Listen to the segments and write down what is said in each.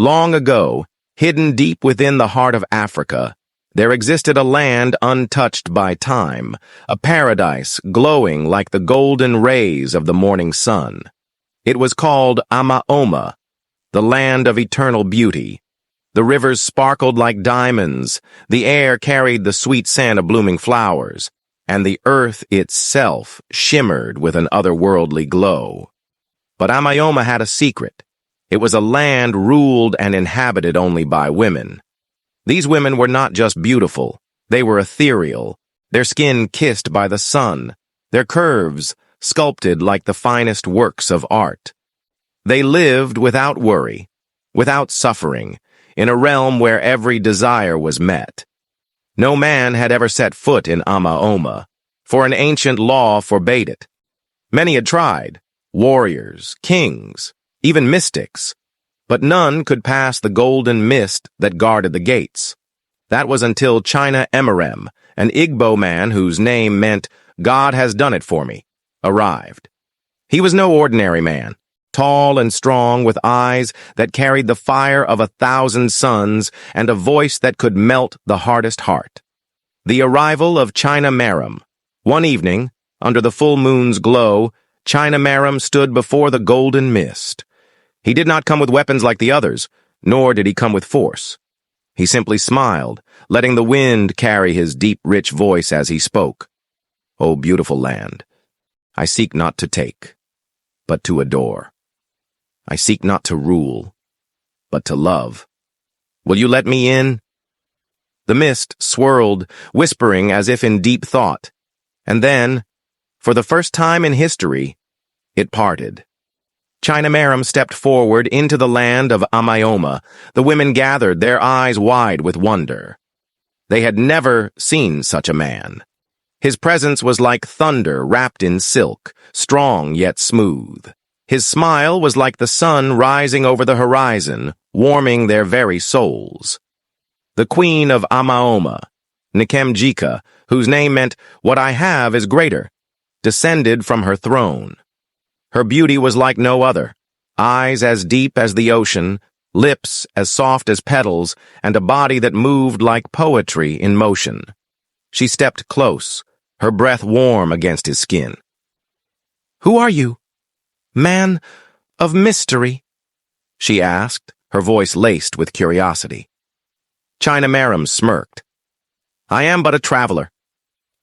Long ago, hidden deep within the heart of Africa, there existed a land untouched by time, a paradise glowing like the golden rays of the morning sun. It was called Amaoma, the land of eternal beauty. The rivers sparkled like diamonds, the air carried the sweet scent of blooming flowers, and the earth itself shimmered with an otherworldly glow. But Amaoma had a secret. It was a land ruled and inhabited only by women. These women were not just beautiful, they were ethereal, their skin kissed by the sun, their curves sculpted like the finest works of art. They lived without worry, without suffering, in a realm where every desire was met. No man had ever set foot in Amaoma, for an ancient law forbade it. Many had tried, warriors, kings, even mystics, but none could pass the golden mist that guarded the gates. That was until Chinaemerem, an Igbo man whose name meant "God has done it for me," arrived. He was no ordinary man, tall and strong with eyes that carried the fire of 1,000 suns and a voice that could melt the hardest heart. The arrival of Chinaemerem. One evening, under the full moon's glow, Chinaemerem stood before the golden mist. He did not come with weapons like the others, nor did he come with force. He simply smiled, letting the wind carry his deep, rich voice as he spoke. "O beautiful land, I seek not to take, but to adore. I seek not to rule, but to love. Will you let me in?" The mist swirled, whispering as if in deep thought, and then, for the first time in history, it parted. Chinaemerem stepped forward into the land of Amaoma. The women gathered, their eyes wide with wonder. They had never seen such a man. His presence was like thunder wrapped in silk, strong yet smooth. His smile was like the sun rising over the horizon, warming their very souls. The Queen of Amaoma, Nkemjika, whose name meant "What I have is greater," descended from her throne. Her beauty was like no other, eyes as deep as the ocean, lips as soft as petals, and a body that moved like poetry in motion. She stepped close, her breath warm against his skin. "Who are you, man of mystery?" she asked, her voice laced with curiosity. Chinaemerem smirked. "I am but a traveler,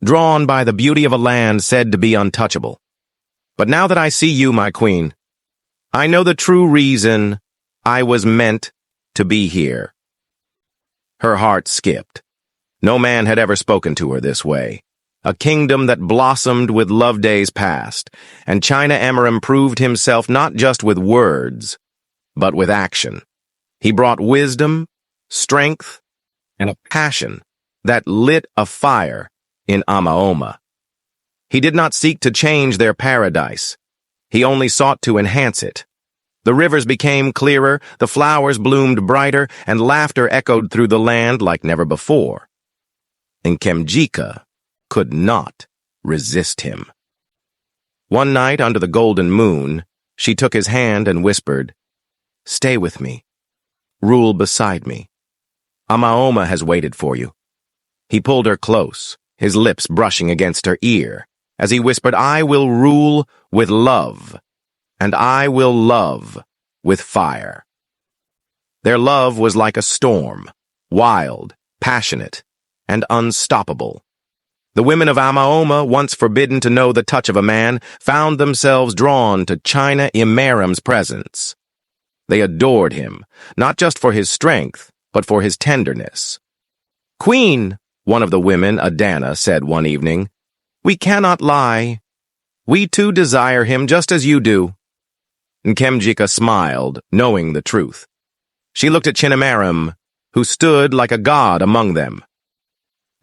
drawn by the beauty of a land said to be untouchable. But now that I see you, my queen, I know the true reason I was meant to be here." Her heart skipped. No man had ever spoken to her this way. A kingdom that blossomed with love days past, and Chinaemerem proved himself not just with words, but with action. He brought wisdom, strength, and a passion that lit a fire in Amaoma. He did not seek to change their paradise. He only sought to enhance it. The rivers became clearer, the flowers bloomed brighter, and laughter echoed through the land like never before. Nkemjika could not resist him. One night under the golden moon, she took his hand and whispered, "Stay with me. Rule beside me. Amaoma has waited for you." He pulled her close, his lips brushing against her ear, as he whispered, "I will rule with love, and I will love with fire." Their love was like a storm, wild, passionate, and unstoppable. The women of Amaoma, once forbidden to know the touch of a man, found themselves drawn to Chinaemerem's presence. They adored him, not just for his strength, but for his tenderness. "Queen," one of the women, Adana, said one evening, "we cannot lie. We too desire him just as you do." Nkemjika smiled, knowing the truth. She looked at Chinaemerem, who stood like a god among them.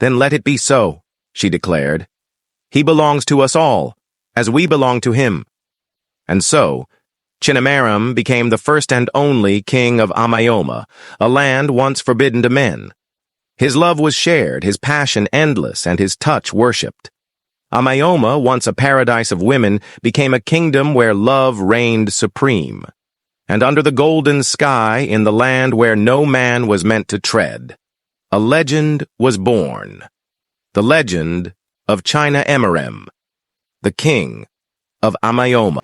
"Then let it be so," she declared. "He belongs to us all, as we belong to him." And so, Chinaemerem became the first and only king of Amaoma, a land once forbidden to men. His love was shared, his passion endless, and his touch worshipped. Amaoma, once a paradise of women, became a kingdom where love reigned supreme. and under the golden sky in the land where no man was meant to tread, a legend was born. The legend of Chinaemerem, the king of Amaoma.